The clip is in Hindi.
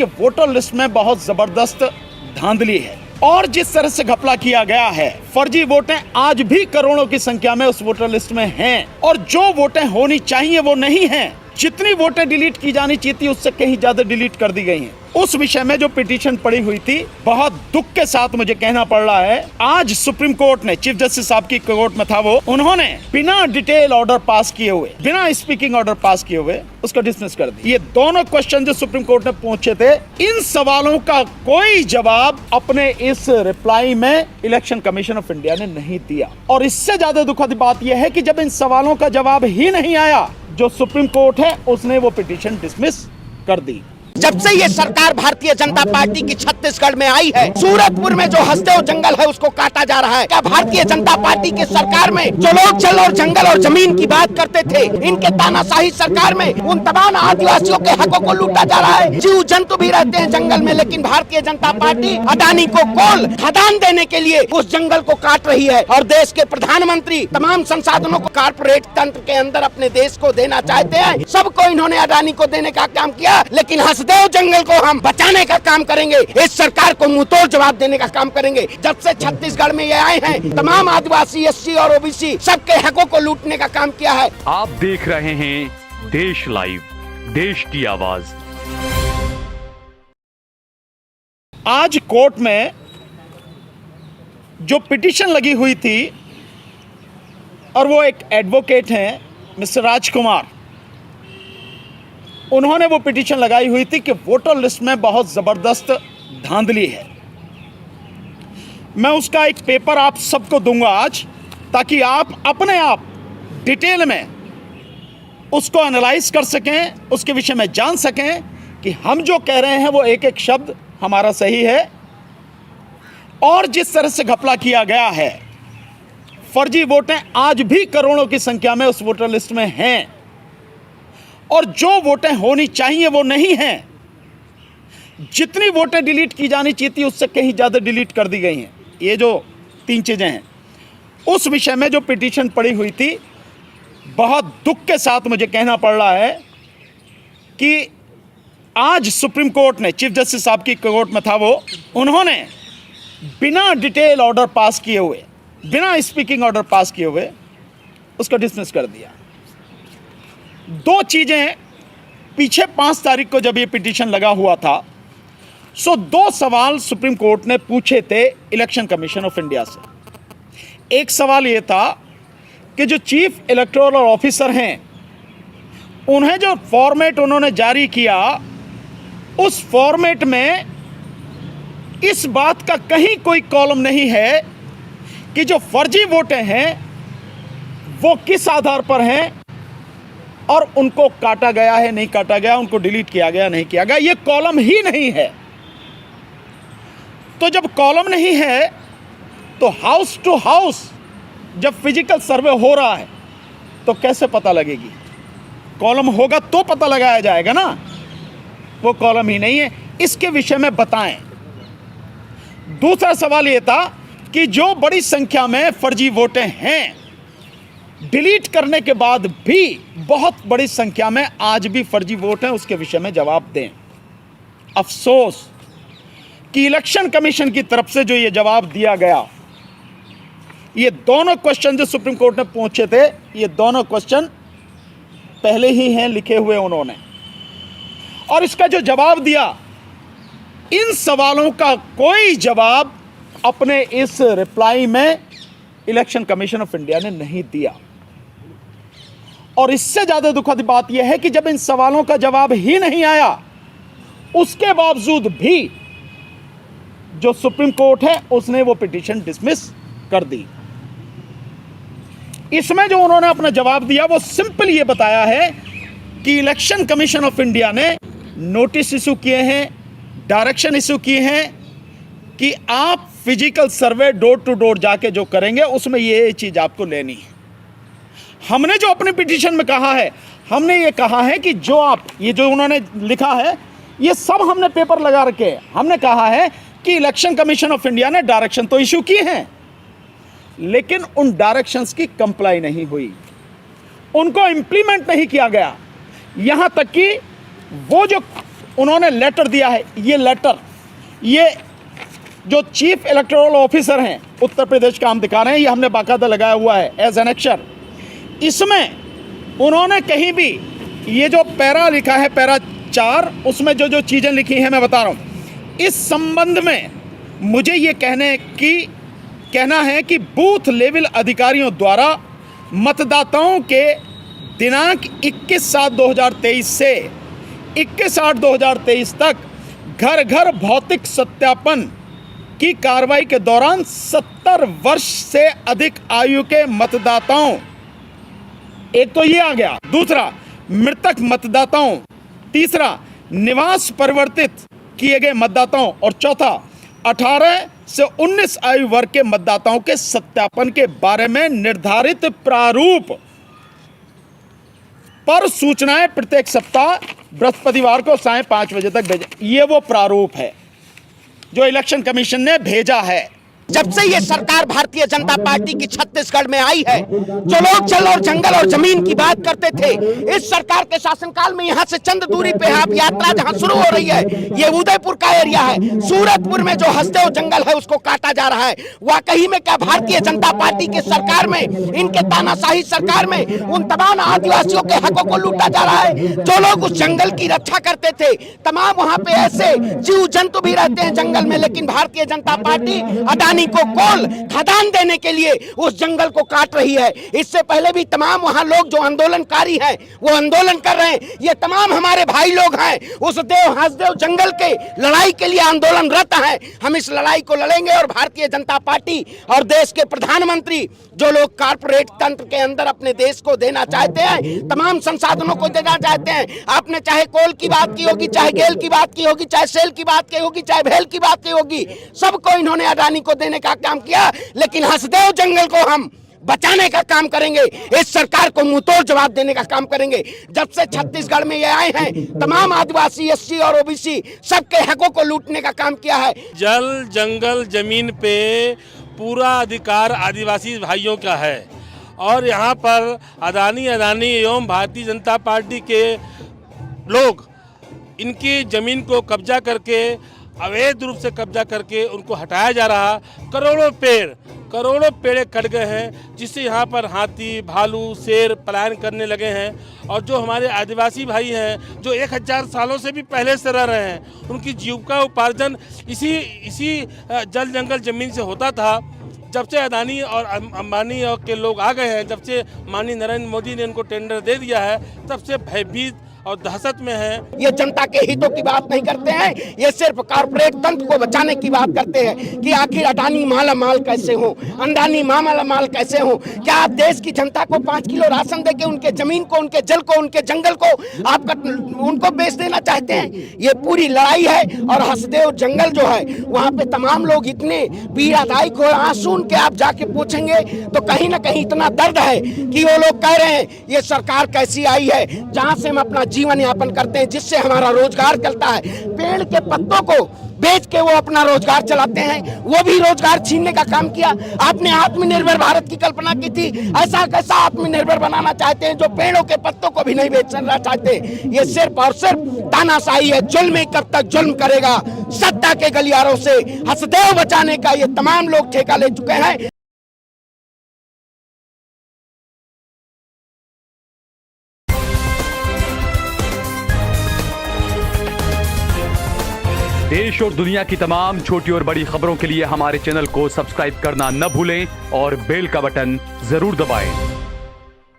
कि वोटर लिस्ट में बहुत जबरदस्त धांधली है और जिस तरह से घपला किया गया है, फर्जी वोटें आज भी करोड़ों की संख्या में उस वोटर लिस्ट में हैं और जो वोटें होनी चाहिए वो नहीं हैं। जितनी वोटें डिलीट की जानी चाहिए थी उससे कहीं ज्यादा डिलीट कर दी गई हैं। उस विषय में जो पिटीशन पड़ी हुई थी, बहुत दुख के साथ मुझे कहना पड़ रहा है, आज सुप्रीम कोर्ट ने, चीफ जस्टिस साहब की कोर्ट में था वो, उन्होंने बिना डिटेल ऑर्डर पास किए हुए, बिना स्पीकिंग ऑर्डर पास किए हुए उसको डिसमिस कर दिया। ये दोनों क्वेश्चन जो सुप्रीम कोर्ट ने पूछे थे, इन सवालों का कोई जवाब अपने इस रिप्लाई में इलेक्शन कमीशन ऑफ इंडिया ने नहीं दिया। और इससे ज्यादा दुखद बात यह है कि जब इन सवालों का जवाब ही नहीं आया, जो सुप्रीम कोर्ट है उसने वो पिटीशन डिसमिस कर दी। जब से ये सरकार भारतीय जनता पार्टी की छत्तीसगढ़ में आई है, सूरतपुर में जो हसदेव जंगल है उसको काटा जा रहा है। क्या भारतीय जनता पार्टी की सरकार में जो लोग जल और जंगल और जमीन की बात करते थे, इनके तानाशाही सरकार में उन तमाम आदिवासियों के हकों को लूटा जा रहा है। जीव जंतु भी रहते हैं जंगल में, लेकिन भारतीय जनता पार्टी अडानी को कोल खदान देने के लिए उस जंगल को काट रही है और देश के प्रधानमंत्री तमाम संसाधनों को कारपोरेट तंत्र के अंदर अपने देश को देना चाहते हैं। सबको इन्होंने अडानी को देने का काम किया, लेकिन हसदेव जंगल को हम बचाने का काम करेंगे। इस सरकार को मुंहतोड़ जवाब देने का काम करेंगे। जब से छत्तीसगढ़ में ये आए हैं, तमाम आदिवासी, एससी और ओबीसी सबके हकों को लूटने का काम किया है। आप देख रहे हैं देश लाइव, देश की आवाज। आज कोर्ट में जो पिटीशन लगी हुई थी और वो एक एडवोकेट हैं मिस्टर राजकुमार, उन्होंने वो पिटीशन लगाई हुई थी कि वोटर लिस्ट में बहुत ज़बरदस्त धांधली है। मैं उसका एक पेपर आप सबको दूंगा आज, ताकि आप अपने आप डिटेल में उसको एनालाइज कर सकें, उसके विषय में जान सकें कि हम जो कह रहे हैं वो एक एक शब्द हमारा सही है। और जिस तरह से घपला किया गया है, फर्जी वोटें आज भी करोड़ों की संख्या में उस वोटर लिस्ट में हैं और जो वोटें होनी चाहिए वो नहीं हैं। जितनी वोटें डिलीट की जानी चाहिए थी उससे कहीं ज़्यादा डिलीट कर दी गई हैं। ये जो तीन चीज़ें हैं, उस विषय में जो पिटीशन पड़ी हुई थी, बहुत दुख के साथ मुझे कहना पड़ रहा है कि आज सुप्रीम कोर्ट ने, चीफ जस्टिस साहब की कोर्ट में था वो, उन्होंने बिना डिटेल ऑर्डर पास किए हुए, बिना स्पीकिंग ऑर्डर पास किए हुए उसको डिसमिस कर दिया। दो चीज़ें, पीछे 5 तारीख को जब ये पिटीशन लगा हुआ था, सो 2 सवाल सुप्रीम कोर्ट ने पूछे थे इलेक्शन कमीशन ऑफ इंडिया से। एक सवाल ये था कि जो चीफ इलेक्टोरल ऑफिसर हैं, उन्हें जो फॉर्मेट उन्होंने जारी किया, उस फॉर्मेट में इस बात का कहीं कोई कॉलम नहीं है कि जो फर्जी वोटें हैं वो किस आधार पर हैं और उनको काटा गया है, नहीं काटा गया, उनको डिलीट किया गया, नहीं किया गया। ये कॉलम ही नहीं है। तो जब कॉलम नहीं है तो हाउस टू हाउस जब फिजिकल सर्वे हो रहा है तो कैसे पता लगेगी? कॉलम होगा तो पता लगाया जाएगा ना। वो कॉलम ही नहीं है, इसके विषय में बताएं। दूसरा सवाल ये था कि जो बड़ी संख्या में फर्जी वोटें हैं, डिलीट करने के बाद भी बहुत बड़ी संख्या में आज भी फर्जी वोट हैं, उसके विषय में जवाब दें। अफसोस कि इलेक्शन कमीशन की तरफ से जो ये जवाब दिया गया, ये दोनों क्वेश्चन जो सुप्रीम कोर्ट ने पूछे थे, ये दोनों क्वेश्चन पहले ही हैं लिखे हुए उन्होंने, और इसका जो जवाब दिया, इन सवालों का कोई जवाब अपने इस रिप्लाई में इलेक्शन कमीशन ऑफ इंडिया ने नहीं दिया। और इससे ज्यादा दुखद बात यह है कि जब इन सवालों का जवाब ही नहीं आया, उसके बावजूद भी जो सुप्रीम कोर्ट है उसने वो पिटीशन डिसमिस कर दी। इसमें जो उन्होंने अपना जवाब दिया वो सिंपल ये बताया है कि इलेक्शन कमीशन ऑफ इंडिया ने नोटिस इशू किए हैं, डायरेक्शन इशू किए हैं कि आप physical survey door to door जाके जो करेंगे उसमें ये चीज आपको लेनी है। हमने जो अपने पिटीशन में कहा है, हमने ये कहा है कि जो आप, ये जो उन्होंने लिखा है, ये सब हमने पेपर लगा रखे। हमने कहा है कि इलेक्शन कमीशन ऑफ इंडिया ने डायरेक्शन तो इशू किए हैं, लेकिन उन डायरेक्शंस की कंप्लाई नहीं हुई, उनको इंप्लीमेंट नहीं किया गया। यहां तक कि वो जो उन्होंने लेटर दिया है। ये लेटर, ये जो चीफ इलेक्टोरल ऑफिसर हैं उत्तर प्रदेश का हम दिखा रहे हैं, ये हमने बाकायदा लगाया हुआ है एज एनेक्चर। इसमें उन्होंने कहीं भी ये जो पैरा लिखा है, पैरा 4, उसमें जो जो चीज़ें लिखी हैं मैं बता रहा हूँ। इस संबंध में मुझे ये कहना है कि बूथ लेवल अधिकारियों द्वारा मतदाताओं के दिनांक 21/7/2023 से 21/8/2023 तक घर घर भौतिक सत्यापन की कार्रवाई के दौरान 70 वर्ष से अधिक आयु के मतदाताओं, एक तो ये आ गया, दूसरा मृतक मतदाताओं, तीसरा निवास परिवर्तित किए गए मतदाताओं, और चौथा 18 से 19 आयु वर्ग के मतदाताओं के सत्यापन के बारे में निर्धारित प्रारूप पर सूचनाएं प्रत्येक सप्ताह बृहस्पतिवार को सायं 5 बजे तक भेजें। ये वो प्रारूप है जो इलेक्शन कमीशन ने भेजा है। जब से ये सरकार भारतीय जनता पार्टी की छत्तीसगढ़ में आई है, जो लोग जल और जंगल और जमीन की बात करते थे, इस सरकार के शासनकाल में यहाँ से चंद दूरी पे आप यात्रा जहाँ शुरू हो रही है, ये उदयपुर का एरिया है। सूरतपुर में जो हसदेव जंगल है उसको काटा जा रहा है। वाकई में क्या भारतीय जनता पार्टी की सरकार में, इनके तानाशाही सरकार में उन तमाम आदिवासियों के हकों को लूटा जा रहा है? जो लोग उस जंगल की रक्षा करते थे, तमाम वहाँ पे ऐसे जीव जंतु भी रहते हैं जंगल में, लेकिन भारतीय जनता पार्टी अडानी को कोल खदान देने के लिए उस जंगल को काट रही है। इससे पहले भी तमाम वहां लोग जो आंदोलनकारी हैं वो आंदोलन कर रहे हैं। ये तमाम हमारे भाई लोग हैं, उस हसदेव जंगल के लड़ाई के लिए आंदोलनरत हैं। हम इस लड़ाई को लड़ेंगे और भारतीय जनता पार्टी और देश के प्रधानमंत्री, जो लोग कारपोरेट तंत्र के अंदर अपने देश को देना चाहते हैं, तमाम संसाधनों को देना चाहते हैं, आपने चाहे कोल की बात की होगी, चाहे गेल की बात की होगी, चाहे सेल की बात की होगी, चाहे भेल की बात की होगी, सबको इन्होंने अडानी को देने का काम किया। लेकिन हसदेव जंगल को हम बचाने का काम करेंगे, इस सरकार को मुंहतोड़ जवाब देने का काम करेंगे। जब से छत्तीसगढ़ में ये आए हैं, तमाम आदिवासी, एससी और ओबीसी सबके हकों को लूटने का काम किया है। जल जंगल जमीन पे पूरा अधिकार आदिवासी भाइयों का है और यहाँ पर अडानी एवं भारतीय जनता पार्टी के लोग इनकी जमीन को कब्जा करके, अवैध रूप से कब्जा करके उनको हटाया जा रहा। करोड़ों पेड़ कट गए हैं, जिससे यहाँ पर हाथी, भालू, शेर पलायन करने लगे हैं। और जो हमारे आदिवासी भाई हैं, जो 1000 सालों से भी पहले से रह रहे हैं, उनकी जीविका उपार्जन इसी जल जंगल जमीन से होता था। जब से अडानी और अंबानी और के लोग आ गए हैं, जब से माननीय नरेंद्र मोदी ने उनको टेंडर दे दिया है, तब से भयभीत और दहशत में है। ये जनता के हितों की बात नहीं करते हैं, ये सिर्फ कारपोरेट तंत्र को बचाने की बात करते हैं कि आखिर अडानी माला माल कैसे हो, अंबानी माला माल कैसे हो। क्या आप देश की जनता को 5 किलो राशन देके उनके जमीन को, उनके जल को, उनके जंगल को आप उनको बेच देना चाहते हैं? ये पूरी लड़ाई है। और हसदेव जंगल जो है, वहाँ पे तमाम लोग इतने पीड़ादायक हो, आंसू के आप जाके पूछेंगे तो कहीं ना कहीं इतना दर्द है कि वो लोग कह रहे हैं ये सरकार कैसी आई है, जहाँ से हम अपना जीवन यापन करते हैं, जिससे हमारा रोजगार चलता है। पेड़ के पत्तों को बेच के वो अपना रोजगार चलाते हैं, वो भी रोजगार छीनने का काम किया। आपने आत्मनिर्भर भारत की कल्पना की थी, ऐसा कैसा आत्मनिर्भर बनाना चाहते हैं जो पेड़ों के पत्तों को भी नहीं बेचना चाहते? ये सिर्फ और सिर्फ तानाशाही है। जुल्म कब तक जुल्म करेगा? सत्ता के गलियारों से हसदेव बचाने का ये तमाम लोग ठेका ले चुके हैं। देश और दुनिया की तमाम छोटी और बड़ी खबरों के लिए हमारे चैनल को सब्सक्राइब करना न भूलें और बेल का बटन जरूर दबाएं।